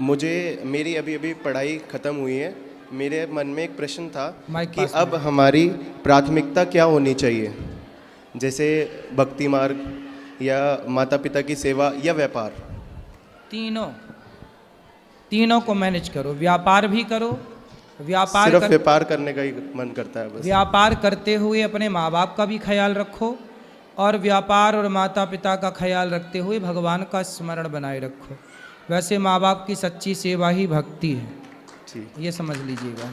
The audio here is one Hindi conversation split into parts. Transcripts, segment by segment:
मुझे मेरी अभी अभी पढ़ाई ख़त्म हुई है। मेरे मन में एक प्रश्न था कि अब हमारी प्राथमिकता क्या होनी चाहिए, जैसे भक्ति मार्ग या माता पिता की सेवा या व्यापार। तीनों को मैनेज करो, व्यापार भी करो, व्यापार करने का ही मन करता है बस। व्यापार करते हुए अपने माँ बाप का भी ख्याल रखो और व्यापार और माता पिता का ख्याल रखते हुए भगवान का स्मरण बनाए रखो। वैसे माँ बाप की सच्ची सेवा ही भक्ति है, ये समझ लीजिएगा।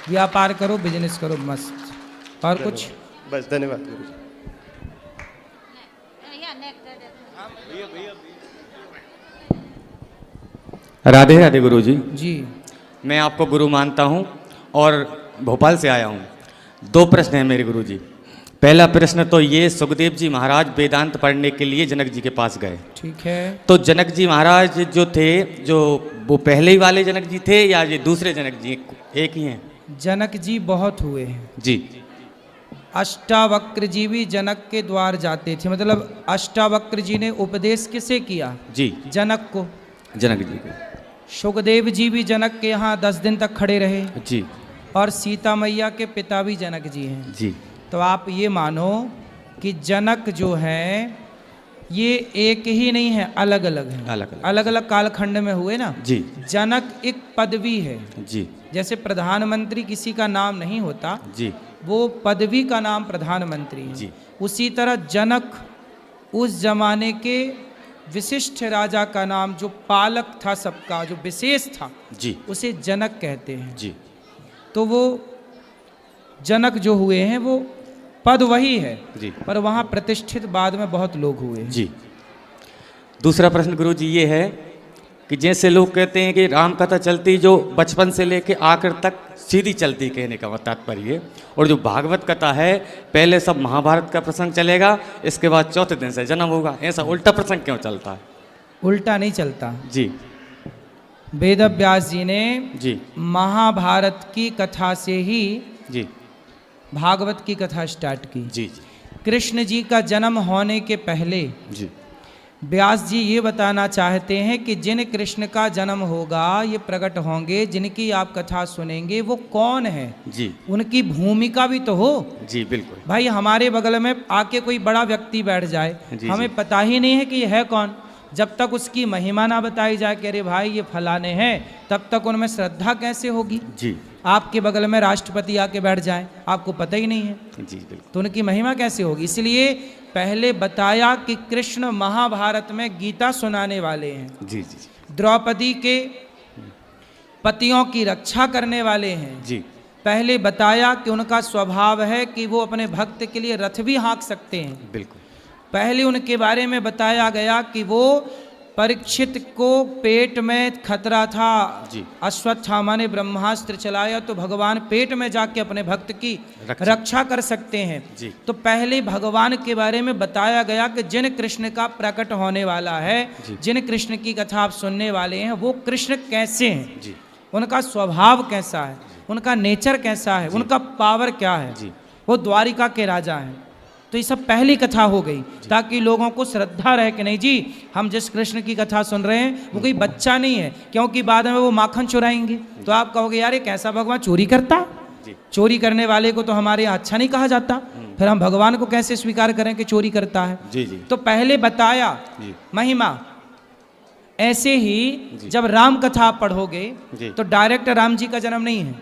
व्यापार करो, बिजनेस करो, मस्त। और कुछ? बस, धन्यवाद गुरु जी। राधे राधे गुरु जी। जी, मैं आपको गुरु मानता हूँ और भोपाल से आया हूँ। 2 प्रश्न हैं मेरे गुरु जी। पहला प्रश्न तो ये, सुखदेव जी महाराज वेदांत पढ़ने के लिए जनक जी के पास गए। ठीक है। तो जनक जी महाराज जो थे, जो वो पहले ही वाले जनक जी थे या ये दूसरे जनक जी एक ही हैं? जनक जी बहुत हुए हैं जी। अष्टावक्र जी भी जनक के द्वार जाते थे, मतलब अष्टावक्र जी ने उपदेश किसे किया? जी, जनक को। जनक जी को। सुखदेव जी भी जनक के यहाँ 10 दिन तक खड़े रहे। जी। और सीता मैया के पिता भी जनक जी हैं। जी। तो आप ये मानो कि जनक जो है ये एक ही नहीं है, अलग अलग है, अलग अलग कालखंड में हुए ना। जी। जनक एक पदवी है। जी। जैसे प्रधानमंत्री किसी का नाम नहीं होता, जी, वो पदवी का नाम प्रधानमंत्री है। जी। उसी तरह जनक उस जमाने के विशिष्ट राजा का नाम, जो पालक था सबका, जो विशेष था, जी, उसे जनक कहते हैं। जी। तो वो जनक जो हुए हैं वो पद वही है, जी, पर वहाँ प्रतिष्ठित बाद में बहुत लोग हुए हैं। जी। दूसरा प्रश्न गुरु जी ये है कि जैसे लोग कहते हैं कि राम कथा चलती जो बचपन से लेके आखिर तक सीधी चलती, कहने का तात्पर्य, और जो भागवत कथा है पहले सब महाभारत का प्रसंग चलेगा, इसके बाद चौथे दिन से जन्म होगा, ऐसा उल्टा प्रसंग क्यों चलता है? उल्टा नहीं चलता जी। वेद व्यास जी ने जी महाभारत की कथा से ही जी भागवत की कथा स्टार्ट की। जी कृष्ण जी का जन्म होने के पहले जी व्यास जी ये बताना चाहते हैं कि जिन कृष्ण का जन्म होगा, ये प्रकट होंगे, जिनकी आप कथा सुनेंगे, वो कौन है जी, उनकी भूमिका भी तो हो। जी बिल्कुल। भाई हमारे बगल में आके कोई बड़ा व्यक्ति बैठ जाए, हमें पता ही नहीं है कि ये है कौन, जब तक उसकी महिमा ना बताई जाए कि अरे भाई ये फलाने हैं, तब तक उनमें श्रद्धा कैसे होगी। जी। आपके बगल में राष्ट्रपति आके बैठ जाए, आपको पता ही नहीं है, जी बिल्कुल, तो उनकी महिमा कैसे होगी। इसलिए पहले बताया कि कृष्ण महाभारत में गीता सुनाने वाले हैं। जी जी। द्रौपदी के पतियों की रक्षा करने वाले हैं। जी। पहले बताया कि उनका स्वभाव है कि वो अपने भक्त के लिए रथ भी हाँक सकते हैं। बिल्कुल। पहले उनके बारे में बताया गया कि वो परीक्षित को पेट में खतरा था, अश्वत्थामा ने ब्रह्मास्त्र चलाया तो भगवान पेट में जाके अपने भक्त की रक्षा कर सकते हैं। तो पहले भगवान के बारे में बताया गया कि जिन कृष्ण का प्रकट होने वाला है, जिन कृष्ण की कथा आप सुनने वाले हैं, वो कृष्ण कैसे हैं, उनका स्वभाव कैसा है, उनका नेचर कैसा है, उनका पावर क्या है, वो द्वारिका के राजा हैं। तो ये सब पहली कथा हो गई ताकि लोगों को श्रद्धा रहे कि नहीं जी, हम जिस कृष्ण की कथा सुन रहे हैं वो कोई बच्चा नहीं है, क्योंकि बाद में वो माखन चुराएंगे तो आप कहोगे यार ये कैसा भगवान चोरी करता, चोरी करने वाले को तो हमारे यहाँ अच्छा नहीं कहा जाता, फिर हम भगवान को कैसे स्वीकार करें कि चोरी करता है। जी जी। तो पहले बताया महिमा। ऐसे ही जब राम कथा आप पढ़ोगे तो डायरेक्ट राम जी का जन्म नहीं है,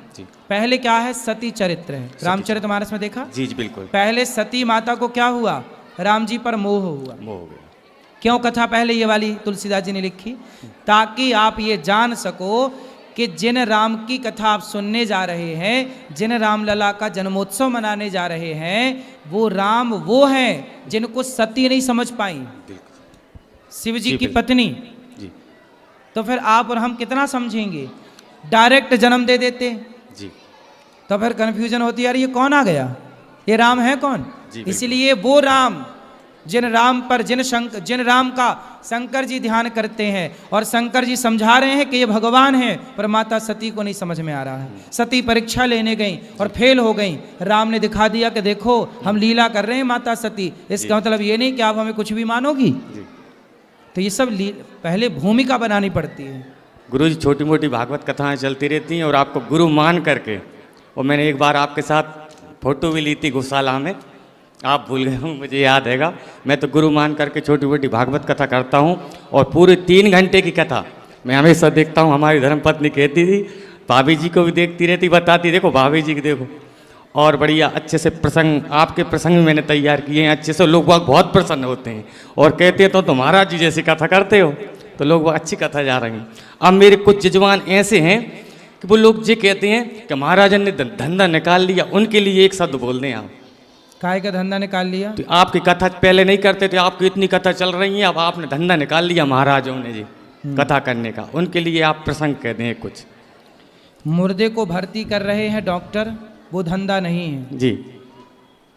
पहले क्या है, सती चरित्र है। रामचरितमानस में देखा? जी जी बिल्कुल। पहले सती माता को क्या हुआ, राम जी पर मोह हुआ। मोह हो गया। क्यों कथा पहले ये वाली तुलसीदास जी ने लिखी, ताकि आप ये जान सको कि जिन राम की कथा आप सुनने जा रहे हैं, जिन रामलला का जन्मोत्सव मनाने जा रहे हैं, वो राम वो हैं जिनको सती नहीं समझ पाई, शिव जी की पत्नी। तो फिर आप और हम कितना समझेंगे, डायरेक्ट जन्म दे देते जी, तो फिर कंफ्यूजन होती है, यार ये कौन आ गया, ये राम है कौन। इसलिए वो राम जिन राम पर जिन राम का शंकर जी ध्यान करते हैं और शंकर जी समझा रहे हैं कि ये भगवान है, पर माता सती को नहीं समझ में आ रहा है। सती परीक्षा लेने गई और फेल हो गई, राम ने दिखा दिया कि देखो हम लीला कर रहे हैं माता सती, इसका मतलब ये नहीं कि आप हमें कुछ भी मानोगी। तो ये सब पहले भूमिका बनानी पड़ती है, गुरुजी छोटी मोटी भागवत कथाएं चलती रहती हैं और आपको गुरु मान करके, और मैंने एक बार आपके साथ फ़ोटो भी ली थी गौशाला में, आप भूल गए हो मुझे याद हैगा। मैं तो गुरु मान करके छोटी मोटी भागवत कथा करता हूँ और पूरे 3 घंटे की कथा मैं हमेशा देखता हूँ। हमारी धर्मपत्नी कहती थी, भाभी जी को भी देखती रहती, बताती देखो भाभी जी को देखो, और बढ़िया अच्छे से प्रसंग, आपके प्रसंग भी मैंने तैयार किए हैं अच्छे से। लोग बहुत प्रसन्न होते हैं और कहते हैं तो महाराज जी जैसी कथा करते हो, तो लोग अच्छी कथा जा रही हैं। अब मेरे कुछ जजमान ऐसे हैं कि वो लोग ये कहते हैं कि महाराज ने धंधा निकाल लिया, उनके लिए एक शब्द बोल दें आप। काय का धंधा निकाल लिया? तो आपकी कथा पहले नहीं करते थे, आपकी इतनी कथा चल रही है, अब आपने धंधा निकाल लिया महाराजों ने जी कथा करने का, उनके लिए आप प्रसंग कह दें कुछ। मुर्दे को भर्ती कर रहे हैं डॉक्टर, वो धंधा नहीं है जी।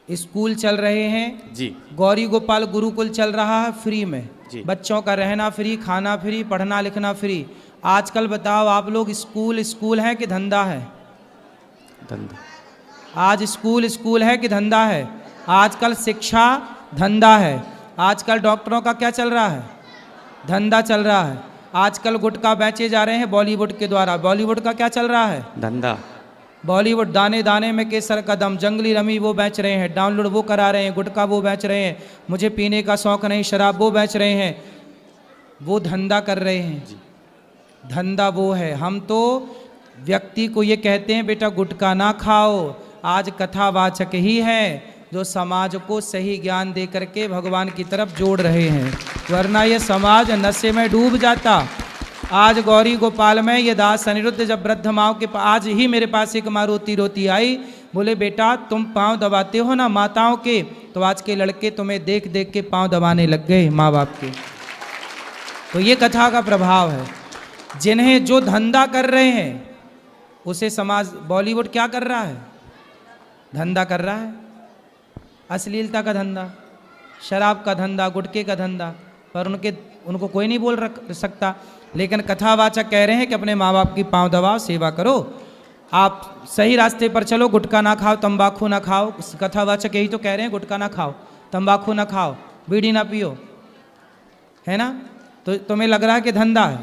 स्कूल चल रहे हैं जी। गौरी गोपाल गुरुकुल चल रहा है फ्री में जी। बच्चों का रहना फ्री, खाना फ्री, पढ़ना लिखना फ्री। आजकल बताओ आप लोग, स्कूल है कि धंधा है? धंधा। आज स्कूल है कि धंधा है? आजकल शिक्षा धंधा है। आजकल डॉक्टरों का क्या चल रहा है? धंधा चल रहा है। आजकल गुटखा बेचे जा रहे हैं बॉलीवुड के द्वारा। बॉलीवुड का क्या चल रहा है? धंधा। बॉलीवुड दाने दाने में केसर कदम, जंगली रमी वो बेच रहे हैं, डाउनलोड वो करा रहे हैं, गुटखा वो बेच रहे हैं, मुझे पीने का शौक नहीं शराब वो बेच रहे हैं, वो धंधा कर रहे हैं। धंधा वो है। हम तो व्यक्ति को ये कहते हैं बेटा गुटखा ना खाओ। आज कथावाचक ही है जो समाज को सही ज्ञान दे करके भगवान की तरफ जोड़ रहे हैं, वरना ये समाज नशे में डूब जाता। आज गौरी गोपाल में ये दास अनिरुद्ध जब वृद्ध माओ के आज ही मेरे पास एक माँ रोती रोती आई, बोले बेटा तुम पाँव दबाते हो ना माताओं के, तो आज के लड़के तुम्हें देख देख के पाँव दबाने लग गए माँ बाप के। तो ये कथा का प्रभाव है। जिन्हें जो धंधा कर रहे हैं उसे समाज, बॉलीवुड क्या कर रहा है? धंधा कर रहा है, अश्लीलता का धंधा, शराब का धंधा, गुटखे का धंधा, पर उनको कोई नहीं बोल सकता। लेकिन कथावाचक कह रहे हैं कि अपने माँ बाप की पाँव दबाओ, सेवा करो, आप सही रास्ते पर चलो, गुटखा ना खाओ, तंबाकू ना खाओ। कथावाचक यही तो कह रहे हैं, गुटखा ना खाओ, तंबाकू ना खाओ, बीड़ी ना पियो, है ना? तो तुम्हें लग रहा है कि धंधा है,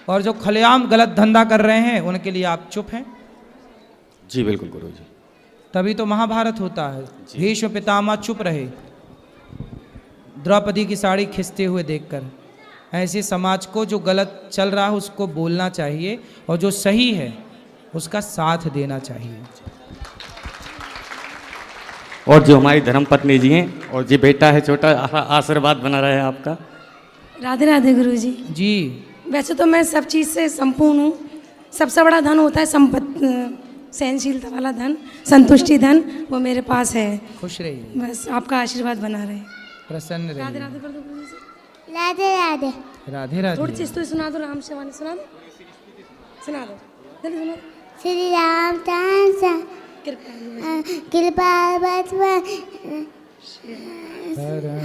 और जो खुलेआम गलत धंधा कर रहे हैं उनके लिए आप चुप हैं। जी बिल्कुल गुरुजी। तभी तो महाभारत होता है। भीष्म पितामह चुप रहे द्रौपदी की साड़ी खींचते हुए देखकर। ऐसे समाज को जो गलत चल रहा है उसको बोलना चाहिए, और जो सही है उसका साथ देना चाहिए। और जो हमारी धर्मपत्नी जी हैं और जी बेटा है छोटा, आशीर्वाद बना रहे आपका। राधे राधे गुरुजी। जी। वैसे तो मैं सब चीज़ से संपूर्ण हूँ। सबसे बड़ा धन होता है सहनशीलता वाला धन, संतुष्टि धन, वो मेरे पास है। खुश रहिए, बस आपका आशीर्वाद बना रहे, प्रसन्न रहिए। राधे राधे कर दो गुरुजी। राधे राधे। राधे राधे। थोड़ी चीज तो सुना दो, राम से वाणी सुना दो, सुना दो, जल्दी सुना दो। श्री राम तांसा कृपा बचपन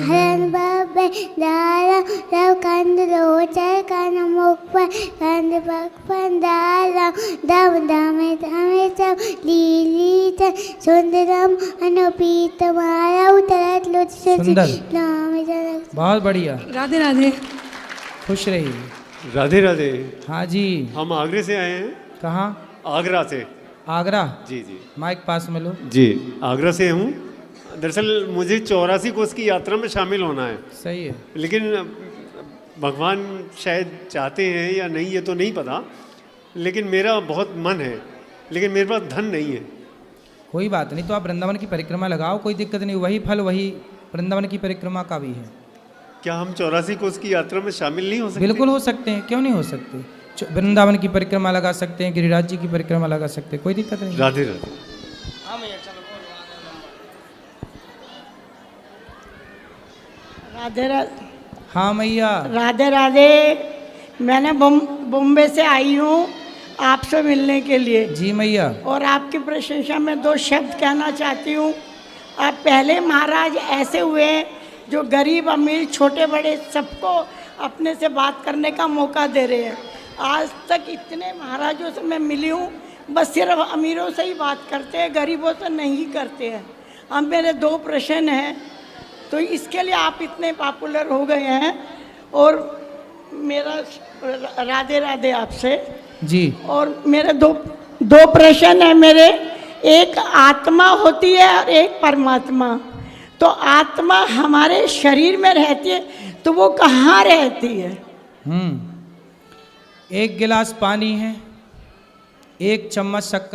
हरण बब्बे दारा रव कंद रोचर कन मुख पर कंद पकपन दारा दम दमे दमे सब लीली च सुंदरम अनुपीत माया उतरत लुच सुंदर। नाम बहुत बढ़िया। राधे राधे। खुश रहिए। राधे राधे। हाँ जी। हम आगरे से आए हैं। कहाँ? आगरा से। आगरा? जी जी। माइक पास में लो। जी आगरा से हूँ। दरअसल मुझे 84 कोस की यात्रा में शामिल होना है। सही है। लेकिन भगवान शायद चाहते हैं या नहीं ये तो नहीं पता, लेकिन मेरा बहुत मन है, लेकिन मेरे पास धन नहीं है। कोई बात नहीं, तो आप वृंदावन की परिक्रमा लगाओ, कोई दिक्कत नहीं। वही फल वही वृंदावन की परिक्रमा का भी है। क्या हम 84 कोस की यात्रा में शामिल नहीं हो सकते? बिल्कुल हो सकते हैं, क्यों नहीं हो सकते। वृंदावन की परिक्रमा लगा सकते हैं, गिरिराज जी की परिक्रमा लगा सकते हैं, कोई दिक्कत नहीं। राधे राधे। राधे राधे। हाँ मैया। राधे राधे। मैंने बॉम्बे से आई हूँ आपसे मिलने के लिए। जी मैया। और आपकी प्रशंसा में 2 शब्द कहना चाहती हूँ। अब पहले महाराज ऐसे हुए जो गरीब अमीर छोटे बड़े सबको अपने से बात करने का मौका दे रहे हैं। आज तक इतने महाराजों से मैं मिली हूँ, बस सिर्फ अमीरों से ही बात करते हैं, गरीबों से नहीं करते हैं। अब मेरे 2 प्रश्न हैं, तो इसके लिए आप इतने पॉपुलर हो गए हैं। और मेरा राधे राधे आपसे। जी। और मेरे दो प्रश्न है मेरे। एक आत्मा होती है और एक परमात्मा। तो आत्मा हमारे शरीर में रहती है, तो वो कहाँ रहती है? एक गिलास पानी है, 1 चम्मच शक्कर